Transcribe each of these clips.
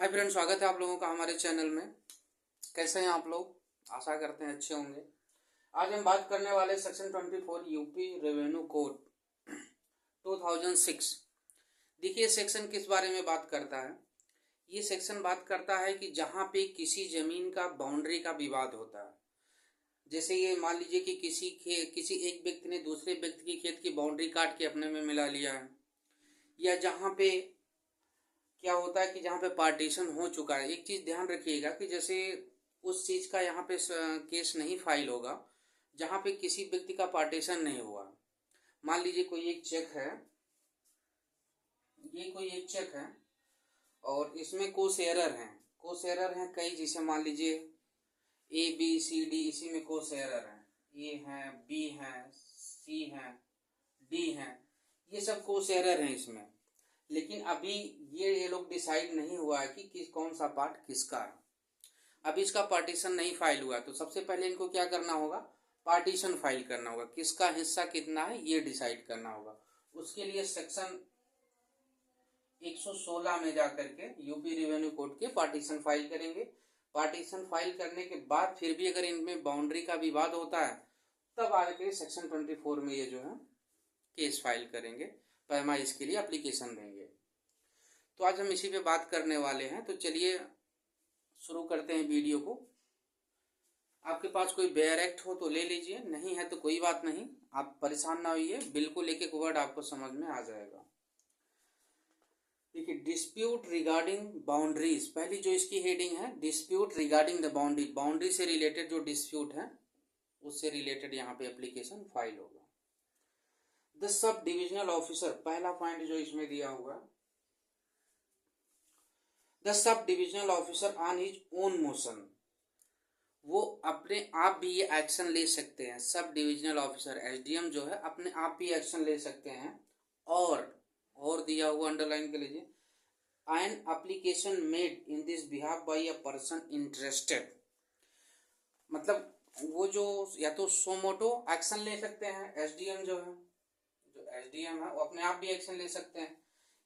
Hi friend, स्वागत है आप लोगों का हमारे चैनल में। कैसे हैं आप लोग? आशा करते हैं अच्छे होंगे। आज हम बात करने वाले सेक्शन 24 यूपी रेवेन्यू कोड 2006। देखिए सेक्शन किस बारे में बात करता है। ये सेक्शन बात करता है कि जहाँ पे किसी जमीन का बाउंड्री का विवाद होता है, जैसे ये मान लीजिए कि किसी एक व्यक्ति ने दूसरे व्यक्ति की खेत की बाउंड्री काट के अपने में मिला लिया है, या जहाँ पे क्या होता है कि जहाँ पे पार्टीशन हो चुका है। एक चीज़ ध्यान रखिएगा कि जैसे उस चीज़ का यहाँ पे केस नहीं फाइल होगा जहाँ पे किसी व्यक्ति का पार्टीशन नहीं हुआ। मान लीजिए कोई एक चेक है, ये कोई एक चेक है और इसमें कुछ एरर हैं कई, जैसे मान लीजिए ए बी सी डी, इसी में कुछ एरर हैं, ए हैं, बी हैं, सी हैं, डी हैं, ये सब कुछ एरर हैं इसमें। लेकिन अभी ये लोग डिसाइड नहीं हुआ है कि कौन सा पार्ट किसका है। अभी इसका पार्टीशन नहीं फाइल हुआ, तो सबसे पहले इनको क्या करना होगा, पार्टीशन फाइल करना होगा। किसका हिस्सा कितना है ये डिसाइड करना होगा। उसके लिए सेक्शन 116 में जाकर के यूपी रेवेन्यू कोड के पार्टीशन फाइल करेंगे। पार्टीशन फाइल करने के बाद फिर भी अगर इनमें बाउंड्री का विवाद होता है तब आगे सेक्शन 24 में ये जो है केस फाइल करेंगे, पैमा इसके लिए एप्लीकेशन देंगे। तो आज हम इसी पे बात करने वाले हैं। तो चलिए शुरू करते हैं वीडियो को। आपके पास कोई बेयर एक्ट हो तो ले लीजिए, नहीं है तो कोई बात नहीं, आप परेशान ना होइए, बिल्कुल एक एक वर्ड आपको समझ में आ जाएगा। देखिए, डिस्प्यूट रिगार्डिंग बाउंड्रीज, पहली जो इसकी हेडिंग है, dispute regarding the boundary, boundary से रिलेटेड जो डिस्प्यूट है उससे रिलेटेड यहाँ पे एप्लीकेशन फाइल होगा। द सब डिविजनल ऑफिसर, पहला पॉइंट जो इसमें दिया हुआ, the sub divisional officer on his own motion, वो अपने आप भी ये एक्शन ले सकते हैं। सब डिविजनल ऑफिसर एसडीएम जो है अपने आप भी एक्शन ले सकते हैं। और दिया हुआ अंडरलाइन कर लीजिए, an application made in this behalf by a person interested, मतलब वो जो या तो सोमोटो एक्शन ले सकते हैं, एसडीएम जो एसडीएम है वो अपने आप भी एक्शन ले सकते हैं,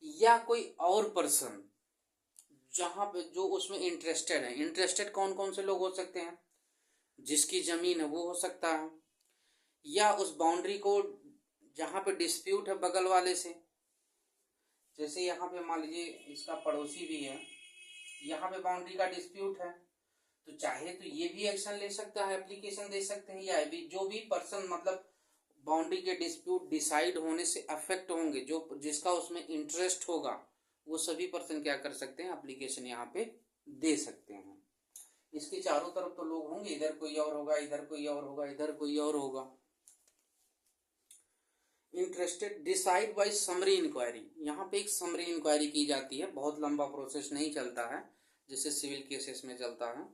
या कोई और पर्सन जहां पे जो उसमें इंटरेस्टेड है। इंटरेस्टेड कौन कौन से लोग हो सकते हैं, जिसकी जमीन है वो हो सकता है, या उस बाउंड्री को जहां पे डिस्प्यूट है बगल वाले से, जैसे यहाँ पे मान लीजिए इसका पड़ोसी भी है, यहाँ पे बाउंड्री का डिस्प्यूट है, तो चाहे तो ये भी एक्शन ले सकता है, एप्लीकेशन दे सकते हैं, या भी जो भी पर्सन मतलब बाउंड्री के डिस्प्यूट डिसाइड होने से अफेक्ट होंगे, जो जिसका उसमें इंटरेस्ट होगा, वो सभी पर्सन क्या कर सकते हैं, एप्लीकेशन यहाँ पे दे सकते हैं। इसके चारों तरफ तो लोग होंगे, इधर कोई और होगा, इधर कोई और होगा, इधर कोई और होगा। Interested decide by summary inquiry, यहाँ पे एक समरी इंक्वायरी की जाती है, बहुत लंबा प्रोसेस नहीं चलता है जैसे सिविल केसेस में चलता है।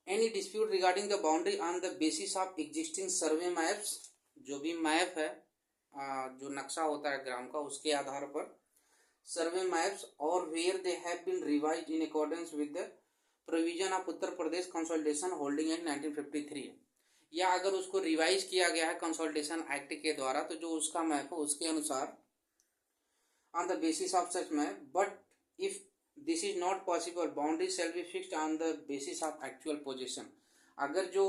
Any dispute regarding the boundary on the basis of existing survey maps, जो भी मैप है, जो नक्शा होता है ग्राम का, उसके आधार पर सर्वे मैप्स, और where they have been revised in accordance with the provision of Uttar Pradesh consolidation holding act 1953, या अगर उसको रिवाइज किया गया है कंसोलिडेशन एक्ट के द्वारा, तो जो उसका मैप है उसके अनुसार, on the basis of such map, but if this is not possible boundary shall be fixed on the basis of actual position, अगर जो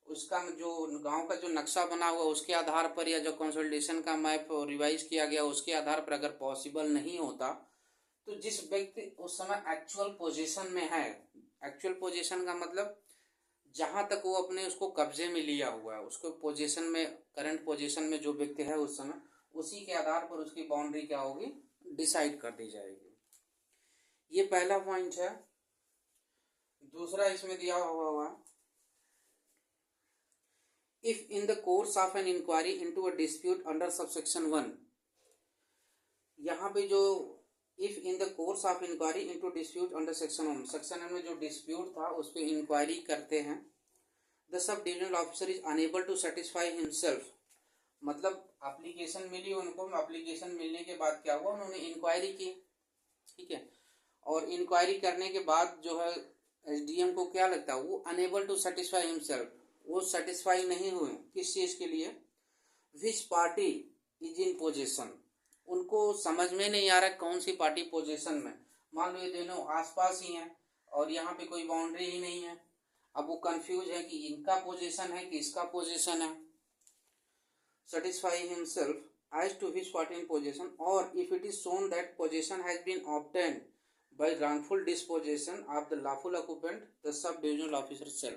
उसका जो गांव का जो नक्शा बना हुआ उसके आधार पर, या जो कंसोलिडेशन का मैप रिवाइज किया गया उसके आधार पर अगर पॉसिबल नहीं होता, तो जिस व्यक्ति उस समय एक्चुअल पोजीशन में है, एक्चुअल पोजीशन का मतलब जहां तक वो अपने उसको कब्जे में लिया हुआ है, उसको पोजीशन में, करंट पोजीशन में जो व्यक्ति है उस समय, उसी के आधार पर उसकी बाउंड्री क्या होगी, डिसाइड कर दी जाएगी। ये पहला पॉइंट है। दूसरा इसमें दिया हुआ, if in the course of an inquiry into a dispute under subsection 1, यहाँ पे जो if in the course of inquiry into dispute under section 1, section 1 में जो डिस्प्यूट था उस पर इंक्वायरी करते हैं, the sub divisional officer is unable to satisfy himself, मतलब एप्लीकेशन मिली उनको, एप्लीकेशन मिलने के बाद क्या हुआ, उन्होंने इंक्वायरी की, ठीक है, और इंक्वायरी करने के बाद जो है एसडीएम को क्या लगता है, वो अनेबल टू सेटिस्फाई हिमसेल्फ, वो सेटिस्फाई नहीं हुए किस चीज के लिए, विच पार्टी इज इन पोजीशन, उनको समझ में नहीं आ रहा कौन सी पार्टी पोजीशन में, मान लो ये दोनों आसपास ही हैं और यहाँ पे कोई बाउंड्री ही नहीं है। अब वो कंफ्यूज है कि इनका पोजीशन है कि इसका पोजीशन है। satisfy himself as to his certain position, or if it is shown that possession has been obtained by wrongful disposition of the lawful occupant, the sub divisional officer shall।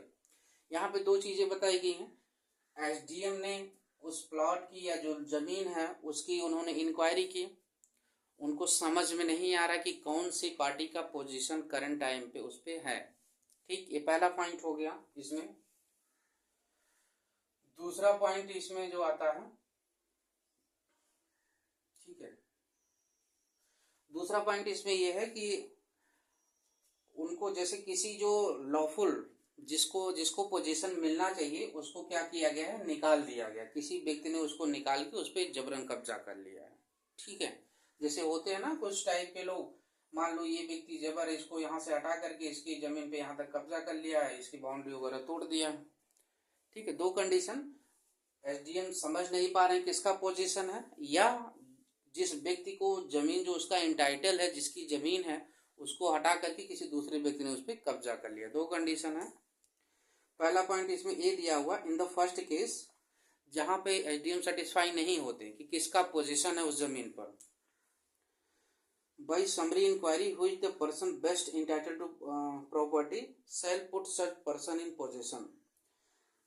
यहाँ पे दो चीजें बताई गई हैं। एसडीएम ने उस प्लॉट की या जो जमीन है उसकी उन्होंने इंक्वायरी की, उनको समझ में नहीं आ रहा कि कौन सी पार्टी का पोजीशन करंट टाइम पे उस पे है। ठीक, ये पहला पॉइंट हो गया इसमें। दूसरा पॉइंट इसमें जो आता है, ठीक है, दूसरा पॉइंट इसमें यह है कि उनको जैसे किसी जो लॉफुल जिसको पोजीशन मिलना चाहिए उसको क्या किया गया है, निकाल दिया गया। किसी व्यक्ति ने उसको निकाल के उस पर जबरन कब्जा कर लिया है। ठीक है, जैसे होते हैं ना कुछ टाइप के लोग, मान लो ये व्यक्ति जबर इसको यहाँ से हटा करके इसकी जमीन पे यहाँ तक कब्जा कर लिया है, इसकी बाउंड्री वगैरह तोड़ दिया। ठीक है, दो कंडीशन, एसडीएम समझ नहीं पा रहे हैं किसका पोजीशन है, या जिस व्यक्ति को जमीन जो उसका इंटाइटल है, जिसकी जमीन है, उसको हटा करके किसी दूसरे व्यक्ति ने उस पर कब्जा कर लिया। दो कंडीशन है। पहला पॉइंट इसमें ये दिया हुआ, इन द फर्स्ट केस जहां पे एसडीएम सेटिस्फाई नहीं होते कि किसका पोजीशन है उस जमीन पर, बाई समरी इंक्वायरी हुई the person best entitled to property shall put such person in position.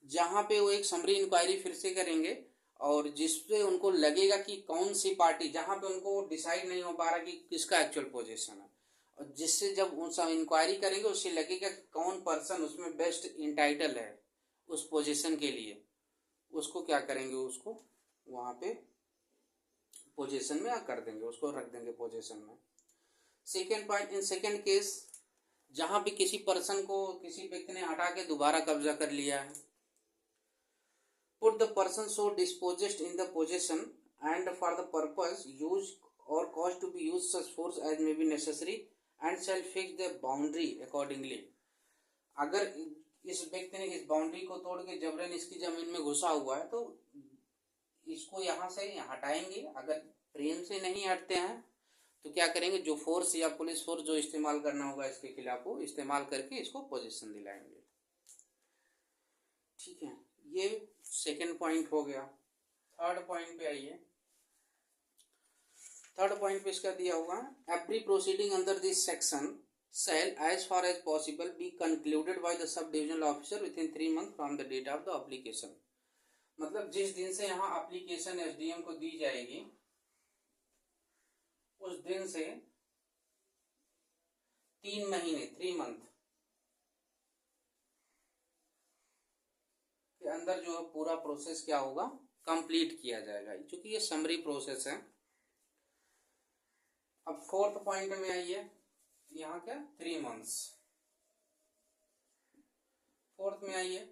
जहां पे वो एक समरी इंक्वायरी फिर से करेंगे और जिसपे उनको लगेगा कि कौन सी पार्टी, जहां पे उनको डिसाइड नहीं हो पा रहा कि किसका एक्चुअल पोजीशन है, और जिससे जब उन सब इंक्वायरी करेंगे उससे लगेगा कि कौन पर्सन उसमें बेस्ट इंटाइटल है उस पोजीशन के लिए, उसको क्या करेंगे, उसको वहां पे पोजीशन में कर देंगे, उसको रख देंगे पोजीशन में। Second point, in second case जहां पे किसी पर्सन को किसी व्यक्ति ने हटा के दोबारा कब्जा कर लिया है, put the person so dispossessed in the possession and for the purpose used or caused to be used such force as may be necessary and shall fix the boundary accordingly। अगर इस व्यक्ति ने इस बाउंड्री को तोड़ के जबरन इसकी जमीन में घुसा हुआ है तो इसको यहाँ से हटाएंगे। अगर प्रेम से नहीं हटते हैं तो क्या करेंगे, जो फोर्स या पुलिस फोर्स जो इस्तेमाल करना होगा इसके खिलाफ वो इस्तेमाल करके इसको पोजीशन दिलाएंगे। ठीक है, ये सेकेंड पॉइंट हो गया। थर्ड पॉइंट पे आइए। थर्ड पॉइंट पे इसका दिया हुआ, every proceeding under this section shall as far as possible be concluded by the sub divisional officer within 3 months from the date of the application। मतलब जिस दिन से यहाँ एप्लीकेशन एसडीएम को दी जाएगी उस दिन से 3 महीने 3 मंथ के अंदर जो है पूरा प्रोसेस क्या होगा, कंप्लीट किया जाएगा, क्योंकि ये समरी प्रोसेस है। अब फोर्थ पॉइंट में आइए, यहाँ क्या 3 मंथ्स। फोर्थ में आइए,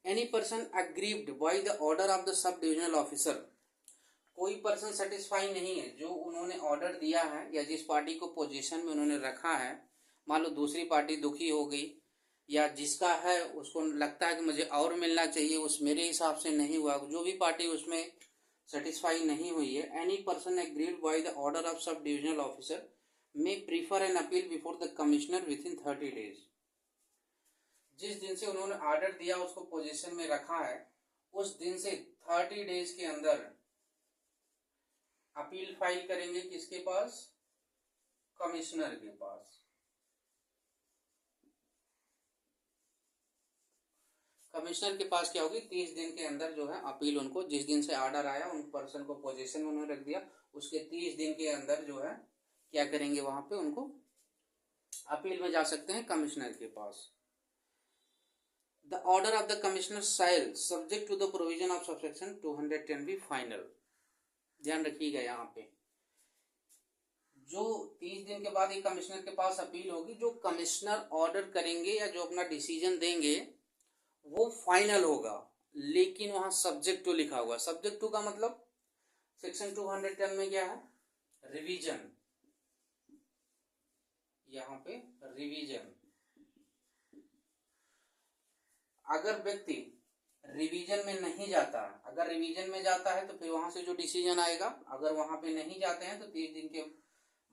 any person aggrieved by the order of the sub divisional officer. कोई पर्सन सेटिस्फाई नहीं है जो उन्होंने ऑर्डर दिया है या जिस पार्टी को पोजीशन में उन्होंने रखा है, मान लो दूसरी पार्टी दुखी हो गई या जिसका है उसको लगता है कि मुझे और मिलना चाहिए, उस मेरे हिसाब से नहीं हुआ, जो भी पार्टी उसमें सेटिस्फाई नहीं हुई है, any person agreed by the order of सब divisional officer may prefer an appeal before the commissioner within 30 days। जिस दिन से उन्होंने ऑर्डर दिया उसको पोजीशन में रखा है उस दिन से 30 डेज के अंदर अपील फाइल करेंगे किसके पास, कमिश्नर के पास। कमिश्नर के पास क्या होगी, 30 दिन के अंदर जो है अपील उनको, जिस दिन से ऑर्डर आया उन पर्सन को पोजीशन में उन्होंने रख दिया उसके 30 दिन के अंदर जो है क्या करेंगे, वहां पे उनको अपील में जा सकते हैं कमिश्नर के पास। The order of the commissioner shall subject to the provision of subsection 210 B final. ध्यान रखिएगा यहाँ पे जो 30 दिन के बाद एक कमिश्नर के पास अपील होगी, जो कमिश्नर ऑर्डर करेंगे या जो अपना डिसीजन देंगे वो फाइनल होगा, लेकिन वहां सब्जेक्ट टू लिखा हुआ। सब्जेक्ट टू का मतलब सेक्शन 210 में क्या है, रिवीजन, यहाँ पे रिवीजन। अगर व्यक्ति रिवीजन में नहीं जाता, अगर रिवीजन में जाता है तो फिर वहां से जो डिसीजन आएगा, अगर वहां पे नहीं जाते हैं तो 30 दिन के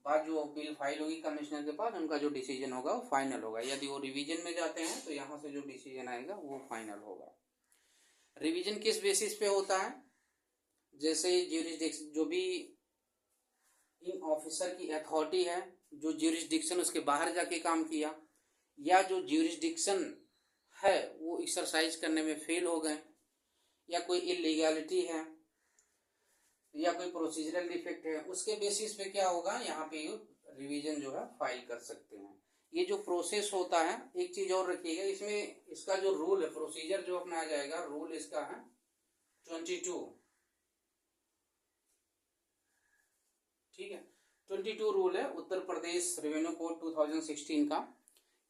बाद जो अपील फाइल होगी कमिश्नर के पास, उनका जो डिसीजन होगा वो फाइनल होगा। यदि वो रिवीजन में जाते हैं तो यहाँ से जो डिसीजन आएगा वो फाइनल होगा। रिवीजन किस बेसिस पे होता है? जैसे ज्यूरिसडिक्शन, जो भी इन ऑफिसर की अथॉरिटी है, जो ज्यूरिसडिक्शन उसके बाहर जाके काम किया, या जो ज्यूरिसडिक्शन है वो एक्सरसाइज करने में फेल हो गए, या कोई इलीगैलिटी है, या कोई प्रोसीजरल डिफेक्ट है, उसके बेसिस पे क्या होगा, यहाँ पे रिवीजन जो है फाइल कर सकते हैं। ये जो प्रोसेस होता है, एक चीज और रखिएगा, इसमें इसका जो रूल है, प्रोसीजर जो अपनाया जाएगा, रूल इसका है 22। ठीक है, 22 रूल है उत्तर प्रदेश रेवेन्यू कोड 2016 का।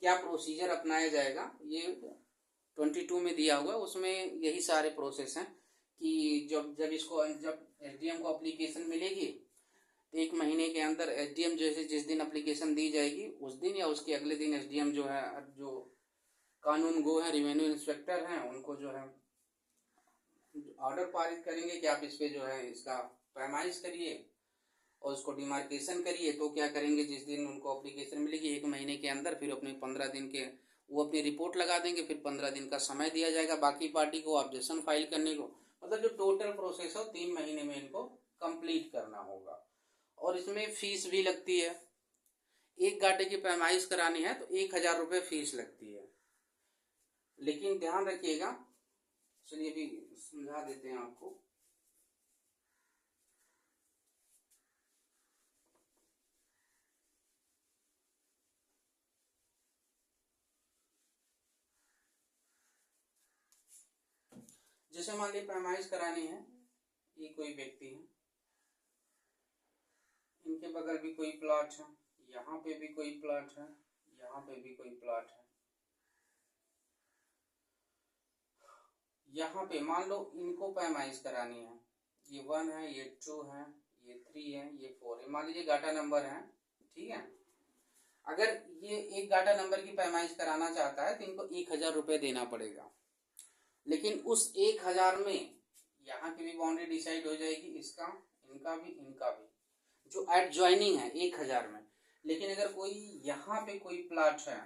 क्या प्रोसीजर अपनाया जाएगा, ये 22 में दिया हुआ है। उसमें यही सारे प्रोसेस हैं कि जब एसडीएम को एप्लीकेशन मिलेगी, 1 महीने के अंदर एसडीएम जैसे जिस दिन एप्लीकेशन दी जाएगी उस दिन या उसके अगले दिन एसडीएम जो है, जो कानून गो है, रेवेन्यू इंस्पेक्टर हैं, उनको जो है ऑर्डर पारित करेंगे कि आप इस पे जो है इसका पैमाइश करिए और उसको डिमार्केशन करिए। तो क्या करेंगे, जिस दिन उनको एप्लीकेशन मिलेगी 1 महीने के अंदर, फिर अपने 15 दिन के वो अपनी रिपोर्ट लगा देंगे, फिर 15 दिन का समय दिया जाएगा बाकी पार्टी को ऑब्जेक्शन फाइल करने को। मतलब जो टोटल प्रोसेस है 3 महीने में इनको कंप्लीट करना होगा। और इसमें फीस भी लगती है। 1 गाटे की पैमाइश करानी है तो 1000 रुपये फीस लगती है। लेकिन ध्यान रखिएगा, चलिए अभी समझा देते हैं आपको। जैसे मान लीजिए पैमाइश करानी है, ये कोई व्यक्ति है, इनके बगल भी कोई प्लॉट है, यहाँ पे भी कोई प्लॉट है, यहाँ पे भी कोई प्लॉट है। यहाँ पे मान लो इनको पैमाइश करानी है, ये 1 है, ये 2 है, ये 3 है, ये 4 है, मान लीजिए गाटा नंबर है। ठीक है, अगर ये एक गाटा नंबर की पैमाइश कराना चाहता है तो इनको 1000 रुपये देना पड़ेगा। लेकिन उस 1000 में यहाँ की भी बाउंड्री डिसाइड हो जाएगी, इसका, इनका भी, इनका भी, जो एडजॉइनिंग है 1000 में। लेकिन अगर कोई यहाँ पे कोई प्लॉट है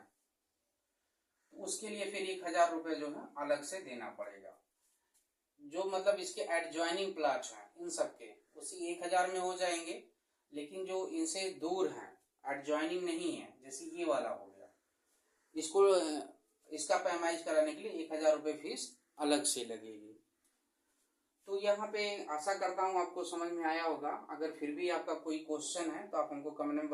तो उसके लिए फिर 1000 रुपये जो है अलग से देना पड़ेगा। जो मतलब इसके एडजॉइनिंग प्लॉट हैं इन सबके उसी 1000 में हो जाएंगे। लेकिन जो इनसे दूर है, एडजॉइनिंग नहीं है, जैसे ये वाला हो गया, इसको इसका पैमाइश कराने के लिए 1000 रुपये फीस अलग से लगेगी। तो यहाँ पे आशा करता हूँ आपको समझ में आया होगा। अगर फिर भी आपका कोई क्वेश्चन है तो आप हमको कमेंट में